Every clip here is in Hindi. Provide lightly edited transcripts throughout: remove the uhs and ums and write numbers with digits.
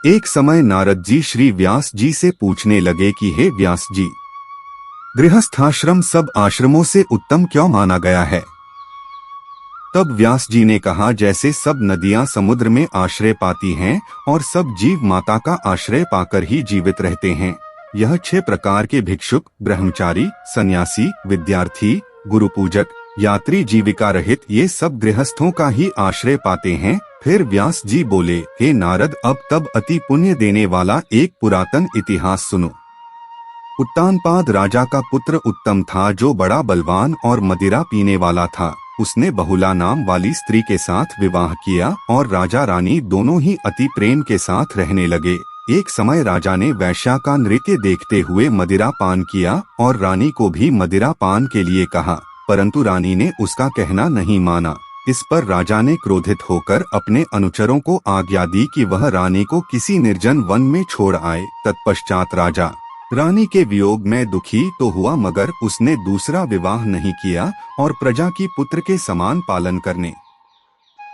एक समय नारद जी श्री व्यास जी से पूछने लगे कि हे व्यास जी, गृहस्थाश्रम सब आश्रमों से उत्तम क्यों माना गया है? तब व्यास जी ने कहा, जैसे सब नदियां समुद्र में आश्रय पाती हैं और सब जीव माता का आश्रय पाकर ही जीवित रहते हैं, यह 6 प्रकार के भिक्षुक, ब्रह्मचारी, सन्यासी, विद्यार्थी, गुरु पूजक, यात्री, जीविका रहित, ये सब गृहस्थों का ही आश्रय पाते हैं। फिर व्यास जी बोले, हे नारद, अब तब अति पुण्य देने वाला एक पुरातन इतिहास सुनो। उत्तानपाद राजा का पुत्र उत्तम था, जो बड़ा बलवान और मदिरा पीने वाला था। उसने बहुला नाम वाली स्त्री के साथ विवाह किया और राजा रानी दोनों ही अति प्रेम के साथ रहने लगे। एक समय राजा ने वैश्या का नृत्य देखते हुए मदिरा पान किया और रानी को भी मदिरा पान के लिए कहा, परंतु रानी ने उसका कहना नहीं माना। इस पर राजा ने क्रोधित होकर अपने अनुचरों को आज्ञा दी कि वह रानी को किसी निर्जन वन में छोड़ आए। तत्पश्चात राजा रानी के वियोग में दुखी तो हुआ, मगर उसने दूसरा विवाह नहीं किया और प्रजा की पुत्र के समान पालन करने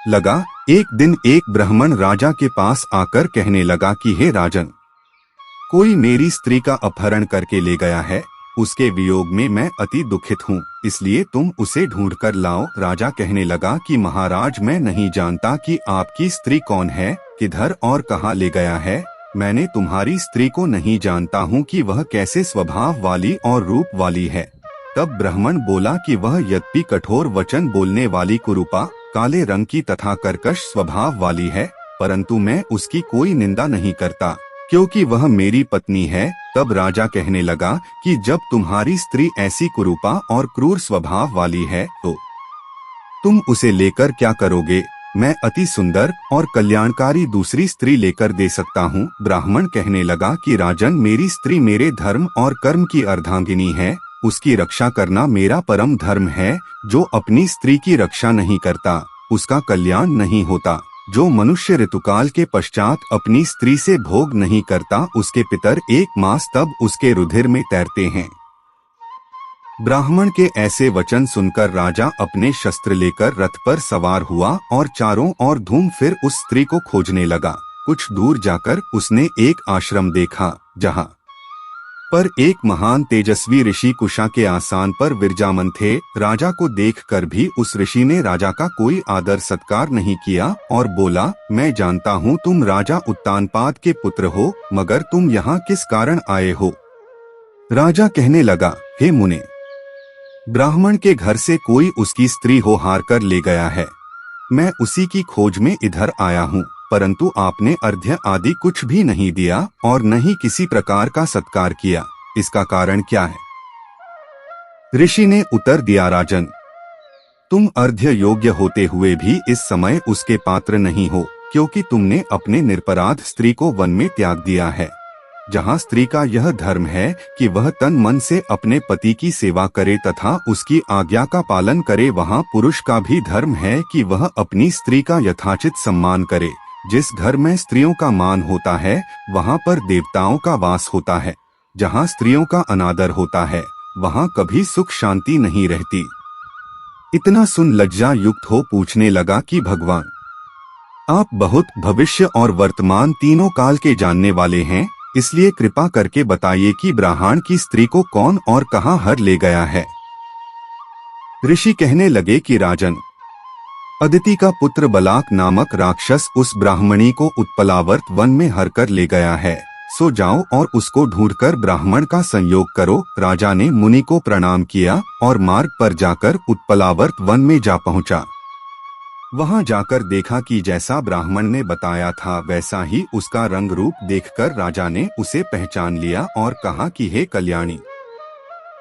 लगा। एक दिन एक ब्राह्मण राजा के पास आकर कहने लगा कि हे राजन, कोई मेरी स्त्री का अपहरण करके ले गया है। उसके वियोग में मैं अति दुखित हूँ, इसलिए तुम उसे ढूंढ कर लाओ। राजा कहने लगा कि महाराज, मैं नहीं जानता कि आपकी स्त्री कौन है, किधर और कहाँ ले गया है। मैंने तुम्हारी स्त्री को नहीं जानता हूँ कि वह कैसे स्वभाव वाली और रूप वाली है। तब ब्राह्मण बोला कि वह यद्यपि कठोर वचन बोलने वाली, कुरूपा, काले रंग की तथा कर्कश स्वभाव वाली है, परंतु मैं उसकी कोई निंदा नहीं करता, क्योंकि वह मेरी पत्नी है। तब राजा कहने लगा कि जब तुम्हारी स्त्री ऐसी कुरूपा और क्रूर स्वभाव वाली है तो तुम उसे लेकर क्या करोगे? मैं अति सुंदर और कल्याणकारी दूसरी स्त्री लेकर दे सकता हूँ। ब्राह्मण कहने लगा कि राजन, मेरी स्त्री मेरे धर्म और कर्म की अर्धांगिनी है, उसकी रक्षा करना मेरा परम धर्म है। जो अपनी स्त्री की रक्षा नहीं करता, उसका कल्याण नहीं होता। जो मनुष्य ऋतुकाल के पश्चात अपनी स्त्री से भोग नहीं करता, उसके पितर 1 मास तब उसके रुधिर में तैरते हैं। ब्राह्मण के ऐसे वचन सुनकर राजा अपने शस्त्र लेकर रथ पर सवार हुआ और चारों ओर घूम फिर उस स्त्री को खोजने लगा। कुछ दूर जाकर उसने एक आश्रम देखा, जहाँ पर एक महान तेजस्वी ऋषि कुशा के आसन पर विराजमान थे। राजा को देखकर भी उस ऋषि ने राजा का कोई आदर सत्कार नहीं किया और बोला, मैं जानता हूँ तुम राजा उत्तानपाद के पुत्र हो, मगर तुम यहाँ किस कारण आए हो? राजा कहने लगा, हे मुने, ब्राह्मण के घर से कोई उसकी स्त्री हो हार कर ले गया है। मैं उसी की खोज में इधर आया हूँ, परंतु आपने अर्घ्य आदि कुछ भी नहीं दिया और न ही किसी प्रकार का सत्कार किया। इसका कारण क्या है? ऋषि ने उत्तर दिया, राजन, तुम अर्घ्य योग्य होते हुए भी इस समय उसके पात्र नहीं हो, क्योंकि तुमने अपने निरपराध स्त्री को वन में त्याग दिया है। जहाँ स्त्री का यह धर्म है कि वह तन मन से अपने पति की सेवा करे तथा उसकी आज्ञा का पालन करे, वहाँ पुरुष का भी धर्म है कि वह अपनी स्त्री का यथाचित सम्मान करे। जिस घर में स्त्रियों का मान होता है, वहाँ पर देवताओं का वास होता है। जहाँ स्त्रियों का अनादर होता है, वहाँ कभी सुख शांति नहीं रहती। इतना सुन लज्जा युक्त हो पूछने लगा कि भगवान, आप बहुत भविष्य और वर्तमान तीनों काल के जानने वाले हैं, इसलिए कृपा करके बताइए कि ब्राह्मण की स्त्री को कौन और कहाँ हर ले गया है। ऋषि कहने लगे कि राजन, अदिति का पुत्र बलाक नामक राक्षस उस ब्राह्मणी को उत्पलावर्त वन में हर कर ले गया है। सो जाओ और उसको ढूंढकर ब्राह्मण का संयोग करो। राजा ने मुनि को प्रणाम किया और मार्ग पर जाकर उत्पलावर्त वन में जा पहुंचा। वहां जाकर देखा कि जैसा ब्राह्मण ने बताया था वैसा ही उसका रंग रूप देखकर राजा ने उसे पहचान लिया और कहा कि हे कल्याणी,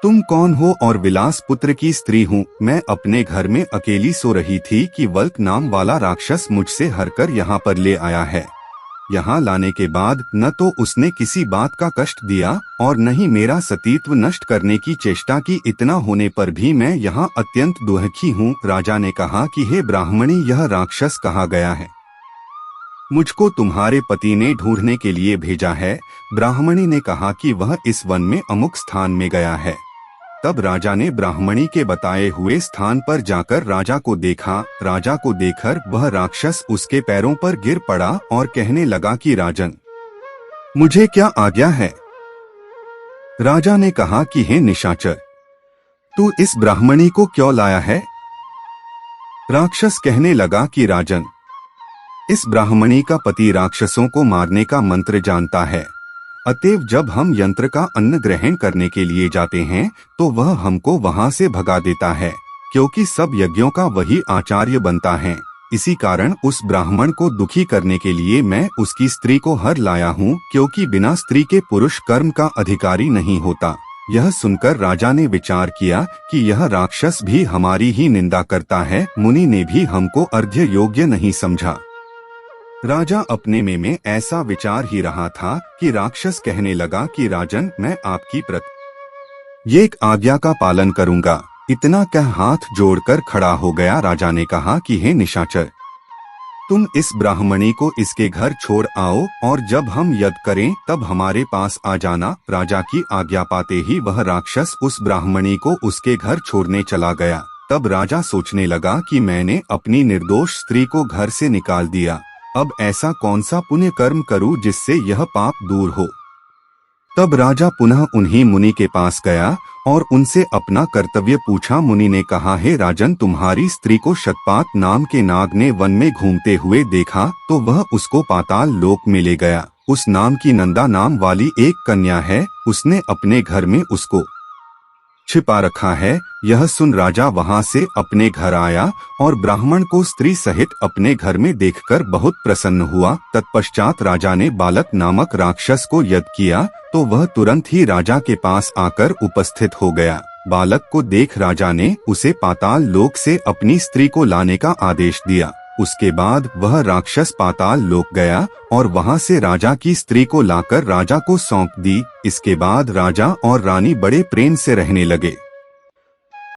तुम कौन हो? और विलास पुत्र की स्त्री हूँ। मैं अपने घर में अकेली सो रही थी कि वल्क नाम वाला राक्षस मुझसे हरकर यहाँ पर ले आया है। यहाँ लाने के बाद न तो उसने किसी बात का कष्ट दिया और न ही मेरा सतीत्व नष्ट करने की चेष्टा की। इतना होने पर भी मैं यहाँ अत्यंत दुखी हूँ। राजा ने कहा कि हे ब्राह्मणी, यह राक्षस कहाँ गया है? मुझको तुम्हारे पति ने ढूंढने के लिए भेजा है। ब्राह्मणी ने कहा कि वह इस वन में अमुक स्थान में गया है। तब राजा ने ब्राह्मणी के बताए हुए स्थान पर जाकर राजा को देखा। राजा को देखकर वह राक्षस उसके पैरों पर गिर पड़ा और कहने लगा कि राजन, मुझे क्या आज्ञा है? राजा ने कहा कि हे निशाचर, तू इस ब्राह्मणी को क्यों लाया है? राक्षस कहने लगा कि राजन, इस ब्राह्मणी का पति राक्षसों को मारने का मंत्र जानता है, अतएव जब हम यंत्र का अन्न ग्रहण करने के लिए जाते हैं तो वह हमको वहां से भगा देता है, क्योंकि सब यज्ञों का वही आचार्य बनता है। इसी कारण उस ब्राह्मण को दुखी करने के लिए मैं उसकी स्त्री को हर लाया हूँ, क्योंकि बिना स्त्री के पुरुष कर्म का अधिकारी नहीं होता। यह सुनकर राजा ने विचार किया कि यह राक्षस भी हमारी ही निंदा करता है, मुनि ने भी हमको अर्घ्य योग्य नहीं समझा। राजा अपने में ऐसा विचार ही रहा था कि राक्षस कहने लगा कि राजन, मैं आपकी एक आज्ञा का पालन करूंगा। इतना कह हाथ जोड़कर खड़ा हो गया। राजा ने कहा कि हे निशाचर, तुम इस ब्राह्मणी को इसके घर छोड़ आओ और जब हम यज्ञ करें तब हमारे पास आ जाना। राजा की आज्ञा पाते ही वह राक्षस उस ब्राह्मणी को उसके घर छोड़ने चला गया। तब राजा सोचने लगा कि मैंने अपनी निर्दोष स्त्री को घर से निकाल दिया, अब ऐसा कौन सा पुण्य कर्म करूं जिससे यह पाप दूर हो। तब राजा पुनः उन्हीं मुनि के पास गया और उनसे अपना कर्तव्य पूछा। मुनि ने कहा, हे राजन, तुम्हारी स्त्री को शतपात नाम के नाग ने वन में घूमते हुए देखा तो वह उसको पाताल लोक में ले गया। उस नाम की नंदा नाम वाली एक कन्या है, उसने अपने घर में उसको छिपा रखा है। यह सुन राजा वहां से अपने घर आया और ब्राह्मण को स्त्री सहित अपने घर में देखकर बहुत प्रसन्न हुआ। तत्पश्चात राजा ने बालक नामक राक्षस को यज्ञ किया तो वह तुरंत ही राजा के पास आकर उपस्थित हो गया। बालक को देख राजा ने उसे पाताल लोक से अपनी स्त्री को लाने का आदेश दिया। उसके बाद वह राक्षस पाताल लोक गया और वहां से राजा की स्त्री को लाकर राजा को सौंप दी। इसके बाद राजा और रानी बड़े प्रेम से रहने लगे।